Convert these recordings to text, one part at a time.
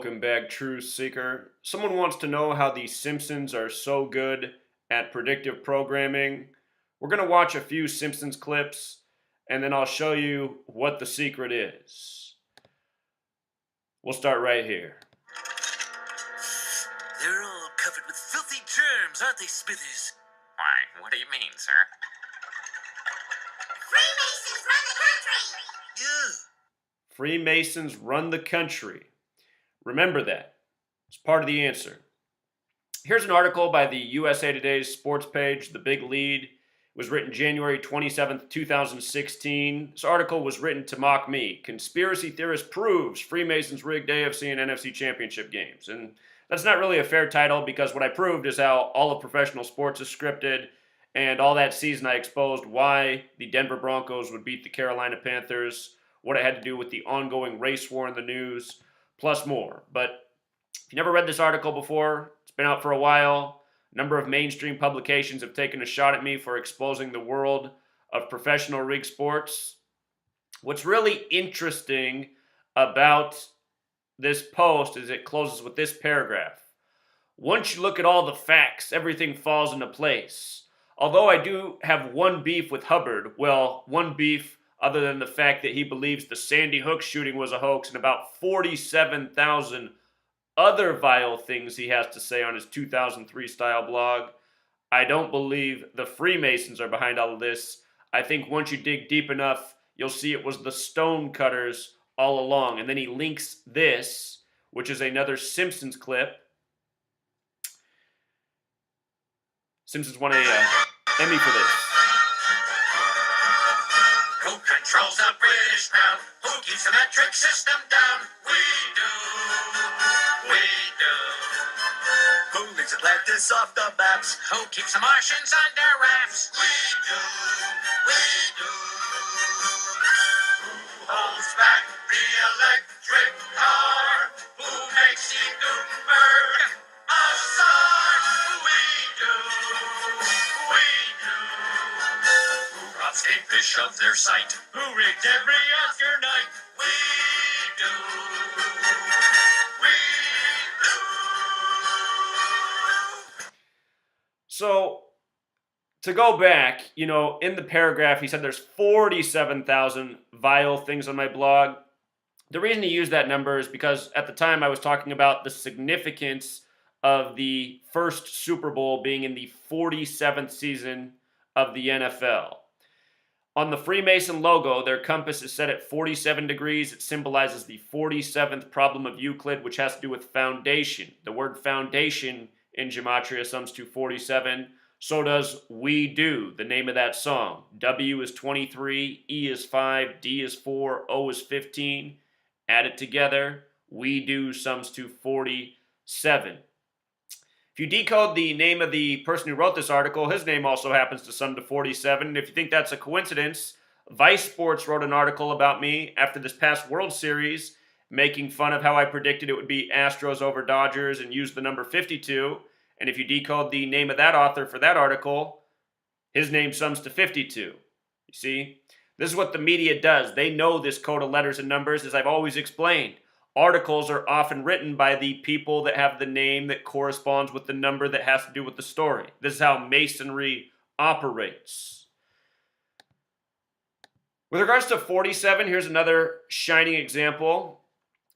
Welcome back, Truth Seeker. Someone wants to know how the Simpsons are so good at predictive programming. We're going to watch a few Simpsons clips, and then I'll show you what the secret is. We'll start right here. They're all covered with filthy germs, aren't they, Smithers? Why, what do you mean, sir? Freemasons run the country! Yeah. Freemasons run the country. Remember that. It's part of the answer. Here's an article by the USA Today's sports page, The Big Lead. It was written January 27th, 2016. This article was written to mock me. Conspiracy theorist proves Freemasons rigged AFC and NFC championship games. And that's not really a fair title because what I proved is how all of professional sports is scripted. And all that season I exposed why the Denver Broncos would beat the Carolina Panthers, what it had to do with the ongoing race war in the news, plus more. But if you never read this article before, it's been out for a while. A number of mainstream publications have taken a shot at me for exposing the world of professional rig sports. What's really interesting about this post is it closes with this paragraph. Once you look at all the facts, everything falls into place. Although I do have one beef with Hubbard, well, one beef other than the fact that he believes the Sandy Hook shooting was a hoax and about 47,000 other vile things he has to say on his 2003 style blog. I don't believe the Freemasons are behind all of this. I think once you dig deep enough, you'll see it was the stonecutters all along. And then he links this, which is another Simpsons clip. Simpsons won a Emmy for this. Who controls the British pound? Who keeps the metric system down? We do. We do. Who leaves Atlantis off the maps? Who keeps the Martians under wraps? We do. We do. Who holds back the electric car? Who makes Steve Gutenberg a czar? We do. We do. Who robs Kate Fish of their sight? Who rigged every Oscar night? We do. We do. So, to go back, in the paragraph, he said there's 47,000 vile things on my blog. The reason he used that number is because at the time I was talking about the significance of the first Super Bowl being in the 47th season of the NFL. On the Freemason logo, their compass is set at 47 degrees. It symbolizes the 47th problem of Euclid, which has to do with foundation. The word foundation in gematria sums to 47. So does We Do, the name of that song. W is 23, E is 5, D is 4, O is 15. Add it together, We Do sums to 47. If you decode the name of the person who wrote this article, his name also happens to sum to 47. And if you think that's a coincidence, Vice Sports wrote an article about me after this past World Series, making fun of how I predicted it would be Astros over Dodgers and used the number 52. And if you decode the name of that author for that article, his name sums to 52. You see? This is what the media does. They know this code of letters and numbers, as I've always explained. Articles are often written by the people that have the name that corresponds with the number that has to do with the story. This is how Masonry operates. With regards to 47, here's another shining example.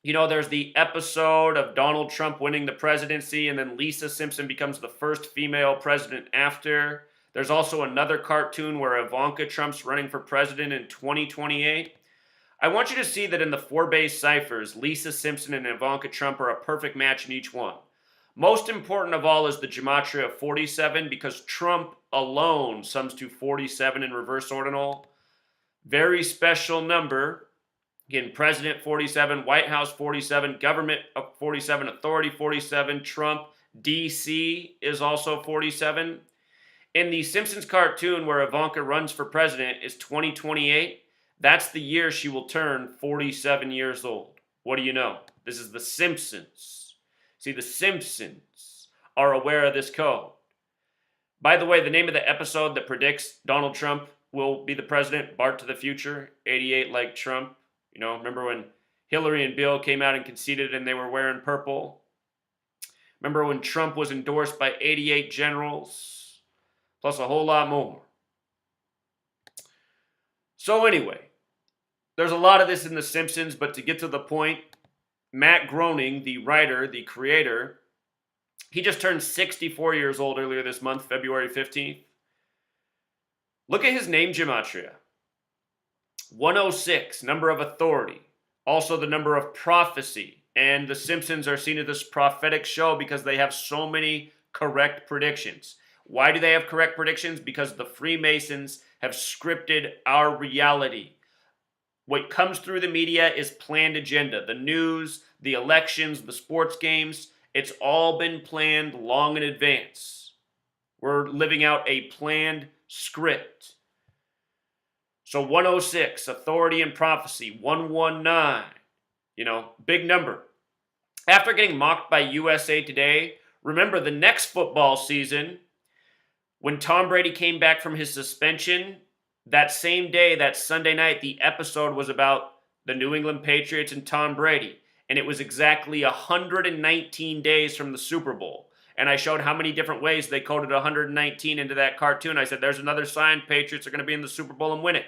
There's the episode of Donald Trump winning the presidency, and then Lisa Simpson becomes the first female president after. There's also another cartoon where Ivanka Trump's running for president in 2028. I want you to see that in the 4-base ciphers, Lisa Simpson and Ivanka Trump are a perfect match in each one. Most important of all is the gematria of 47 because Trump alone sums to 47 in reverse ordinal. Very special number. Again, President 47, White House 47, Government 47, Authority 47, Trump, DC is also 47. In the Simpsons cartoon where Ivanka runs for president is 2028. That's the year she will turn 47 years old. What do you know? This is the Simpsons. See, the Simpsons are aware of this code. By the way, the name of the episode that predicts Donald Trump will be the president, Bart to the Future, 88 like Trump. Remember when Hillary and Bill came out and conceded and they were wearing purple. Remember when Trump was endorsed by 88 generals, plus a whole lot more. So anyway, there's a lot of this in The Simpsons, but to get to the point, Matt Groening, the writer, the creator, he just turned 64 years old earlier this month, February 15th. Look at his name gematria. 106, number of authority. Also the number of prophecy. And The Simpsons are seen as this prophetic show because they have so many correct predictions. Why do they have correct predictions? Because the Freemasons have scripted our reality. What comes through the media is planned agenda. The news, the elections, the sports games, it's all been planned long in advance. We're living out a planned script. So 106, authority and prophecy. 119, big number. After getting mocked by USA Today, remember the next football season, when Tom Brady came back from his suspension, that same day, that Sunday night, the episode was about the New England Patriots and Tom Brady. And it was exactly 119 days from the Super Bowl. And I showed how many different ways they coded 119 into that cartoon. I said, there's another sign Patriots are going to be in the Super Bowl and win it.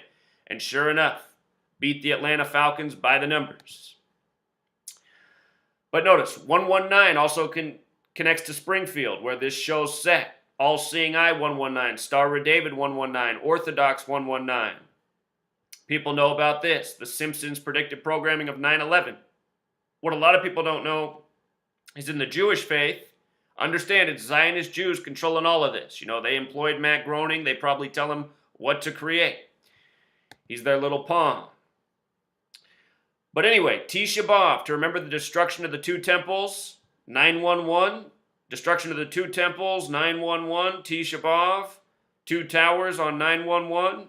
And sure enough, beat the Atlanta Falcons by the numbers. But notice, 119 also connects to Springfield, where this show's set. All-Seeing Eye 119, Star of David 119, Orthodox 119. People know about this. The Simpsons predicted programming of 9/11. What a lot of people don't know is in the Jewish faith, understand it's Zionist Jews controlling all of this. They employed Matt Groening. They probably tell him what to create. He's their little pawn. But anyway, Tisha B'Av, to remember the destruction of the two temples, 911. Destruction of the two temples, 911, Tisha B'Av, two towers on 911.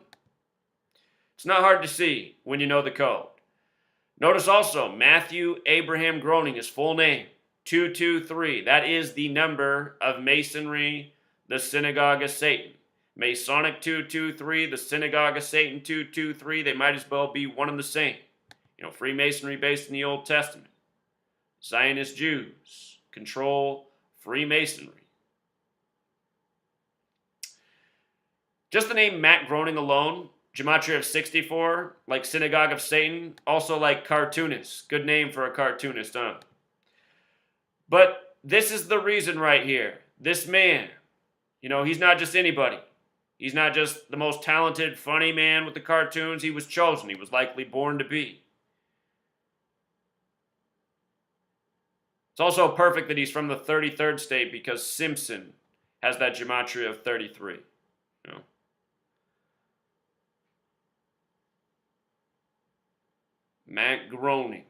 It's not hard to see when you know the code. Notice also, Matthew Abraham Groening, his full name, 223. That is the number of Masonry, the Synagogue of Satan. Masonic 223, the Synagogue of Satan 223. They might as well be one and the same. Freemasonry based in the Old Testament. Zionist Jews control Freemasonry. Just the name Matt Groening alone, gematria of 64, like Synagogue of Satan, also like cartoonist. Good name for a cartoonist, huh? But this is the reason right here. This man, he's not just anybody. He's not just the most talented, funny man with the cartoons. He was chosen. He was likely born to be. It's also perfect that he's from the 33rd state because Simpson has that gematria of 33. Matt Groening.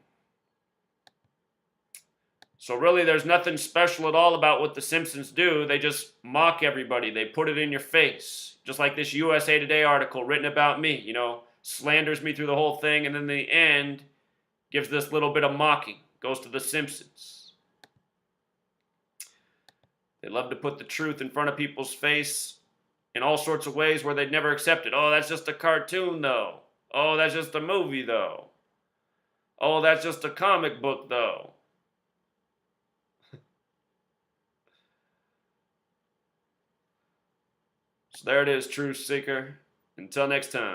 So really there's nothing special at all about what the Simpsons do. They just mock everybody. They put it in your face. Just like this USA Today article written about me, slanders me through the whole thing and in the end gives this little bit of mocking. Goes to the Simpsons. They love to put the truth in front of people's face in all sorts of ways where they'd never accept it. Oh, that's just a cartoon, though. Oh, that's just a movie, though. Oh, that's just a comic book, though. So there it is, Truth Seeker. Until next time.